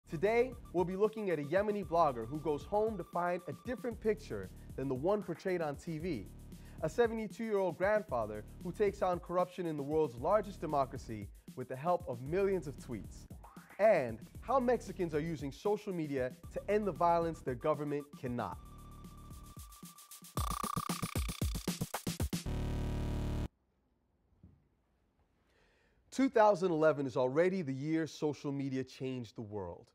Today, we'll be looking at a Yemeni blogger who goes home to find a different picture than the one portrayed on TV. A 72-year-old grandfather who takes on corruption in the world's largest democracy with the help of millions of tweets. And how Mexicans are using social media to end the violence their government cannot. "2011 is already the year social media changed the world.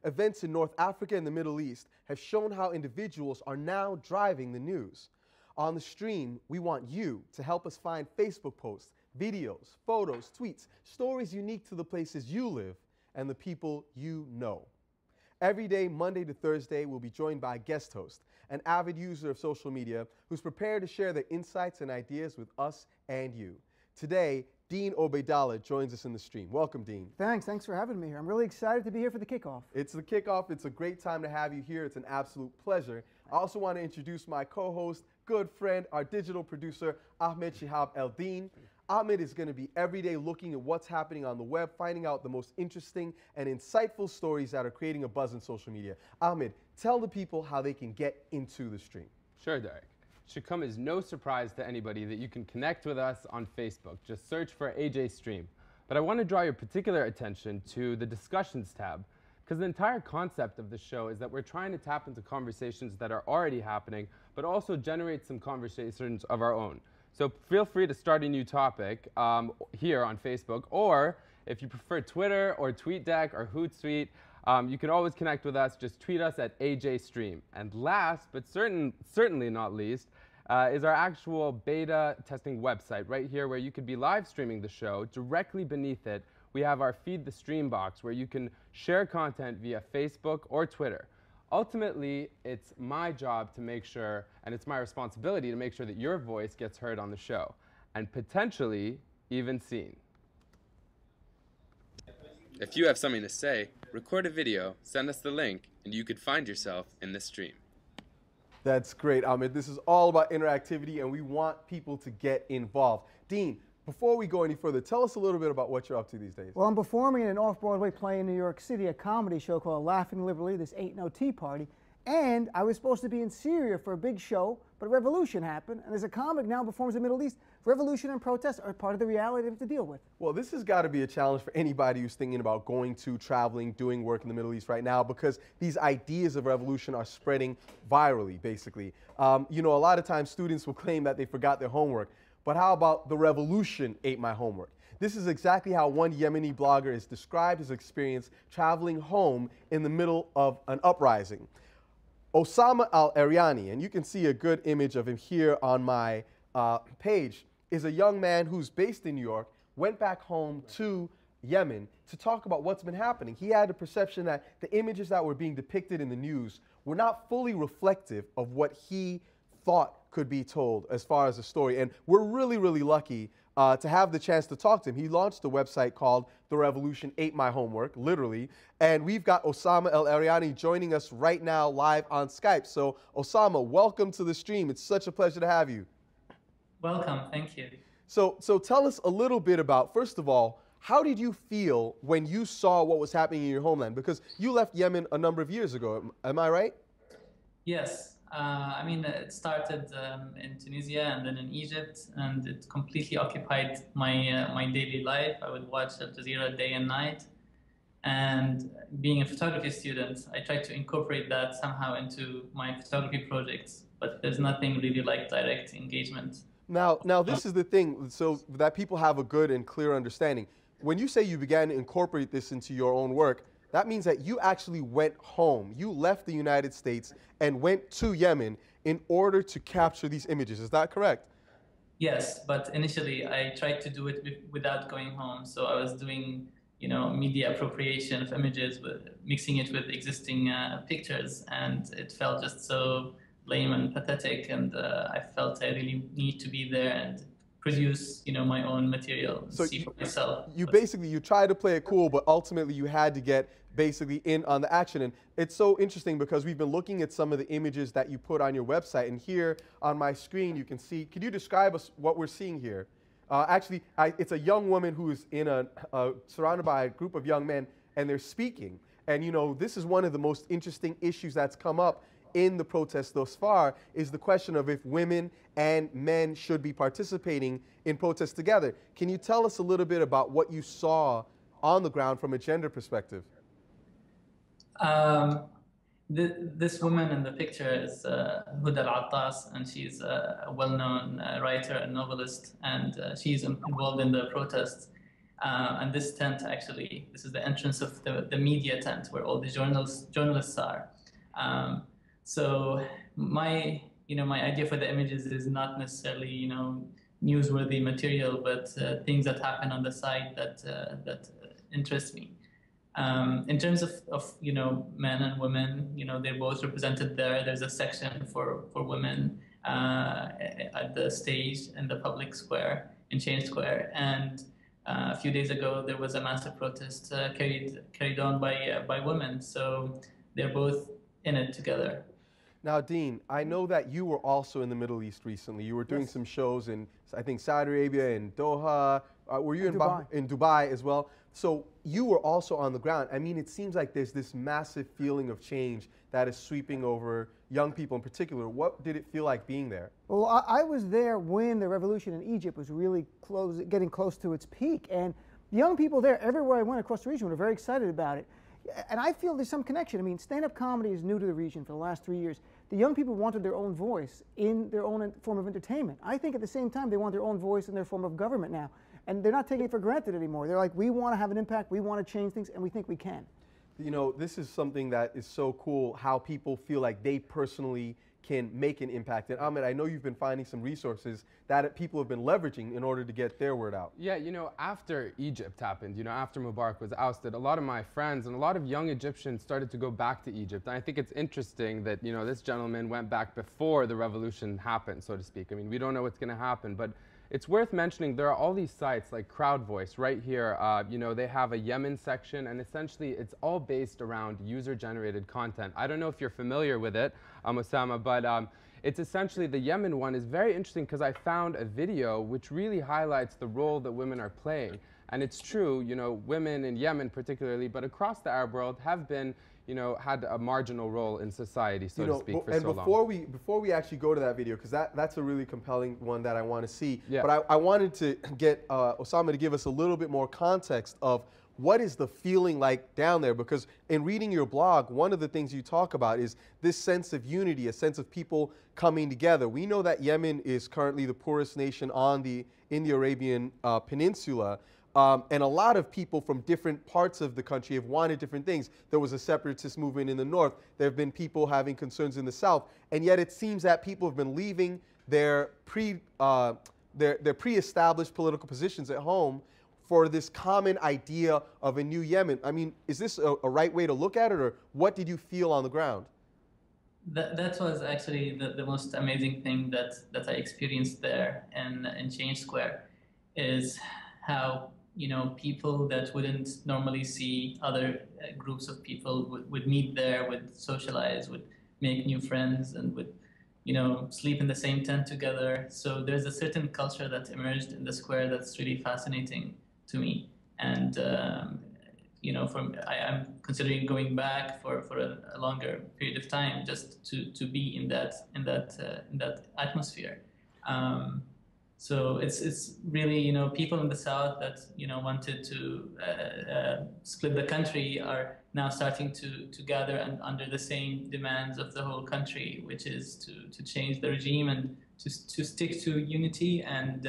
Events in North Africa and the Middle East have shown how individuals are now driving the news. On the stream, we want you to help us find Facebook posts, videos, photos, tweets, stories unique to the places you live and the people you know. Every day, Monday to Thursday, we'll be joined by a guest host, an avid user of social media who's prepared to share their insights and ideas with us and you. Today, Dean Obeidallah joins us in the stream. Welcome, Dean. Thanks for having me here. I'm really excited to be here for the kickoff. It's the kickoff. It's a great time to have you here. It's an absolute pleasure. I also want to introduce my co-host, good friend, our digital producer, Ahmed Shihab El-Din. Ahmed is going to be every day looking at what's happening on the web, finding out the most interesting and insightful stories that are creating a buzz in social media. Ahmed, tell the people how they can get into the stream. Sure, Derek. It should come as no surprise to anybody that you can connect with us on Facebook. Just search for AJ Stream. But I want to draw your particular attention to the Discussions tab, because the entire concept of the show is that we're trying to tap into conversations that are already happening, but also generate some conversations of our own. So feel free to start a new topic here on Facebook, or if you prefer Twitter or TweetDeck or Hootsuite, you can always connect with us. Just tweet us at AJ Stream. And last, but certainly not least, is our actual beta testing website right here, where you could be live streaming the show. Directly beneath it, we have our Feed the Stream box, where you can share content via Facebook or Twitter. Ultimately, it's my job to make sure, and it's my responsibility to make sure that your voice gets heard on the show, and potentially even seen. If you have something to say, record a video, send us the link, and you could find yourself in the stream. That's great, Ahmed. This is all about interactivity, and we want people to get involved. Dean, before we go any further, tell us a little bit about what you're up to these days. Well, I'm performing in an off-Broadway play in New York City, a comedy show called Laughing Liberally, This Ain't No Tea Party. And I was supposed to be in Syria for a big show, but a revolution happened, and as a comic now performs in the Middle East. Revolution and protest are part of the reality we have to deal with. Well, this has got to be a challenge for anybody who's thinking about going to, traveling, doing work in the Middle East right now, because these ideas of revolution are spreading virally, basically. You know, a lot of times students will claim that they forgot their homework, but how about the revolution ate my homework? This is exactly how one Yemeni blogger has described his experience traveling home in the middle of an uprising. Osama Al-Eryani, and you can see a good image of him here on my page, is a young man who's based in New York, went back home to Yemen to talk about what's been happening. He had the perception that the images that were being depicted in the news were not fully reflective of what he thought could be told as far as the story. And we're really, really lucky to have the chance to talk to him. He launched a website called The Revolution Ate My Homework, literally. And we've got Osama Al-Eryani joining us right now live on Skype. So Osama, welcome to the stream. It's such a pleasure to have you. Welcome, thank you. So tell us a little bit about, first of all, how did you feel when you saw what was happening in your homeland? Because you left Yemen a number of years ago, am I right? Yes. I mean, it started in Tunisia and then in Egypt, and it completely occupied my daily life. I would watch Aljazeera day and night. And being a photography student, I tried to incorporate that somehow into my photography projects, but there's nothing really like direct engagement. Now this is the thing, so that people have a good and clear understanding. When you say you began to incorporate this into your own work, that means that you actually went home. You left the United States and went to Yemen in order to capture these images. Is that correct? Yes, but initially I tried to do it without going home. So I was doing, you know, media appropriation of images, mixing it with existing pictures, and it felt just so lame and pathetic. And I felt I really need to be there and produce, you know, my own material, so see for myself. You tried to play it cool, but ultimately you had to get basically in on the action. And it's so interesting because we've been looking at some of the images that you put on your website, and here on my screen you can see, could you describe us what we're seeing here? It's a young woman who is in surrounded by a group of young men, and they're speaking. And, you know, this is one of the most interesting issues that's come up in the protests thus far, is the question of if women and men should be participating in protests together. Can you tell us a little bit about what you saw on the ground from a gender perspective? This woman in the picture is Huda Al-Attas, and she's a well-known writer and novelist, and she's involved in the protests. And this tent, actually, this is the entrance of the media tent where all the journalists are. So my idea for the images is not necessarily, newsworthy material, but things that happen on the site that interest me. In terms of men and women, they're both represented there. There's a section for women at the stage in the public square, in Change Square. And a few days ago, there was a massive protest carried on by women. So they're both in it together. Now, Dean, I know that you were also in the Middle East recently. You were doing some shows in, I think, Saudi Arabia and Doha. Were you in Dubai as well? So you were also on the ground. I mean, it seems like there's this massive feeling of change that is sweeping over young people in particular. What did it feel like being there? Well, I was there when the revolution in Egypt was really getting close to its peak. And the young people there, everywhere I went across the region, were very excited about it. And I feel there's some connection. I mean, stand-up comedy is new to the region for the last 3 years. The young people wanted their own voice in their own form of entertainment. I think at the same time they want their own voice in their form of government now. And they're not taking it for granted anymore. They're like, we want to have an impact, we want to change things, and we think we can. You know, this is something that is so cool, how people feel like they personally can make an impact. And Ahmed, I know you've been finding some resources that people have been leveraging in order to get their word out. Yeah, after Egypt happened, after Mubarak was ousted, a lot of my friends and a lot of young Egyptians started to go back to Egypt. And I think it's interesting that, this gentleman went back before the revolution happened, so to speak. I mean, we don't know what's going to happen, but it's worth mentioning there are all these sites like Crowd Voice right here. They have a Yemen section, and essentially it's all based around user-generated content. I don't know if you're familiar with it, Osama, but it's essentially, the Yemen one is very interesting because I found a video which really highlights the role that women are playing. And it's true, women in Yemen particularly, but across the Arab world have been, had a marginal role in society, so to speak, for so long. Before we actually go to that video, because that's a really compelling one that I want to see, yeah. But I wanted to get Osama to give us a little bit more context of what is the feeling like down there? Because in reading your blog, one of the things you talk about is this sense of unity, a sense of people coming together. We know that Yemen is currently the poorest nation in the Arabian Peninsula. And a lot of people from different parts of the country have wanted different things. There was a separatist movement in the north. There have been people having concerns in the south. And yet it seems that people have been leaving their pre-established political positions at home for this common idea of a new Yemen. I mean, is this a right way to look at it, or what did you feel on the ground? That was actually the most amazing thing that I experienced there in Change Square, is how people that wouldn't normally see other groups of people would meet there, would socialize, would make new friends, and would sleep in the same tent together. So there's a certain culture that emerged in the square that's really fascinating to me. And I'm considering going back for a longer period of time just to be in that atmosphere. So it's really, people in the south that, wanted to split the country are now starting to gather and under the same demands of the whole country, which is to change the regime and to stick to unity. And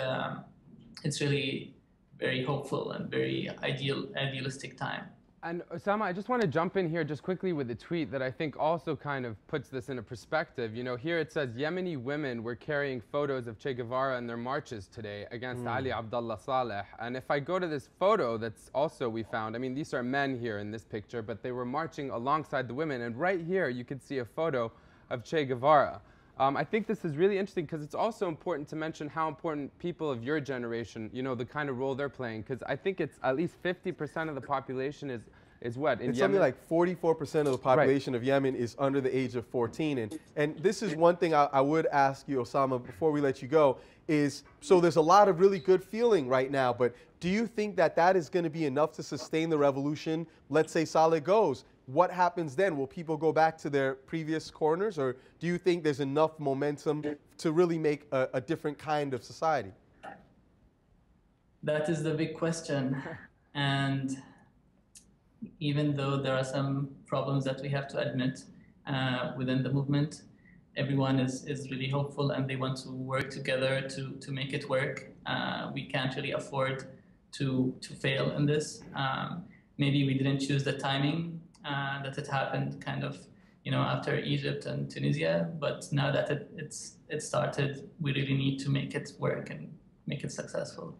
it's really very hopeful and very idealistic time. And Osama, I just want to jump in here just quickly with a tweet that I think also kind of puts this into perspective. Here it says, Yemeni women were carrying photos of Che Guevara in their marches today against Ali Abdullah Saleh. And if I go to this photo that's also we found, I mean, these are men here in this picture, but they were marching alongside the women. And right here, you can see a photo of Che Guevara. I think this is really interesting because it's also important to mention how important people of your generation, the kind of role they're playing. Because I think it's at least 50% of the population is what? In it's Yemen? Something like 44% of the population of Yemen is under the age of 14. And this is one thing I would ask you, Osama, before we let you go, is so there's a lot of really good feeling right now, but do you think that is going to be enough to sustain the revolution? Let's say Saleh goes. what happens then? Will people go back to their previous corners, or do you think there's enough momentum to really make a different kind of society? That is the big question. And even though there are some problems that we have to admit within the movement, everyone is really hopeful and they want to work together to make it work. We can't really afford to fail in this. Maybe we didn't choose the timing that it happened kind of, after Egypt and Tunisia, but now that it started, we really need to make it work and make it successful.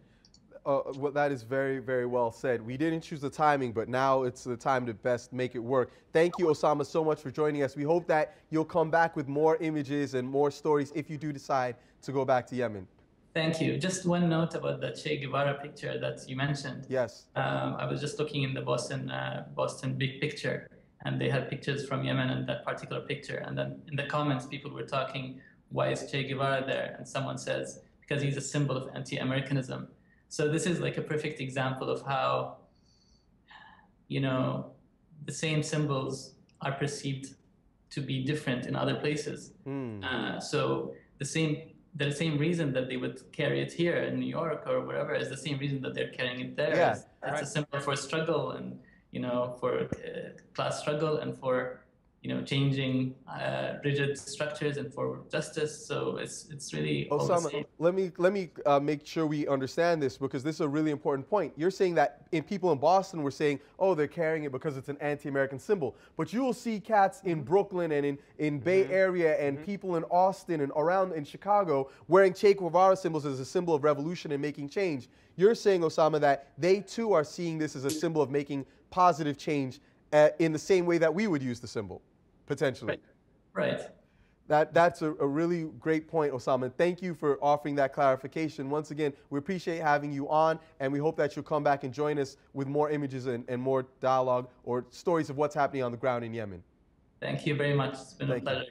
Well, that is very, very well said. We didn't choose the timing, but now it's the time to best make it work. Thank you, Osama, so much for joining us. We hope that you'll come back with more images and more stories if you do decide to go back to Yemen. Thank you. Just one note about the Che Guevara picture that you mentioned. Yes. I was just looking in the Boston Big Picture, and they had pictures from Yemen and that particular picture. And then in the comments, people were talking, why is Che Guevara there? And someone says, because he's a symbol of anti-Americanism. So this is like a perfect example of how, the same symbols are perceived to be different in other places. So the same reason that they would carry it here in New York or wherever is the same reason that they're carrying it there. Yeah. It's a symbol for struggle and, for class struggle and for, changing rigid structures and for justice. So it's really Osama, let me make sure we understand this, because this is a really important point. You're saying that people in Boston were saying, oh, they're carrying it because it's an anti-American symbol. But you will see cats in Brooklyn and in Bay Area and people in Austin and around in Chicago wearing Che Guevara symbols as a symbol of revolution and making change. You're saying, Osama, that they too are seeing this as a symbol of making positive change in the same way that we would use the symbol. Potentially. Right. That's a really great point, Osama. Thank you for offering that clarification. Once again, we appreciate having you on, and we hope that you'll come back and join us with more images and more dialogue or stories of what's happening on the ground in Yemen. Thank you very much. It's been a pleasure.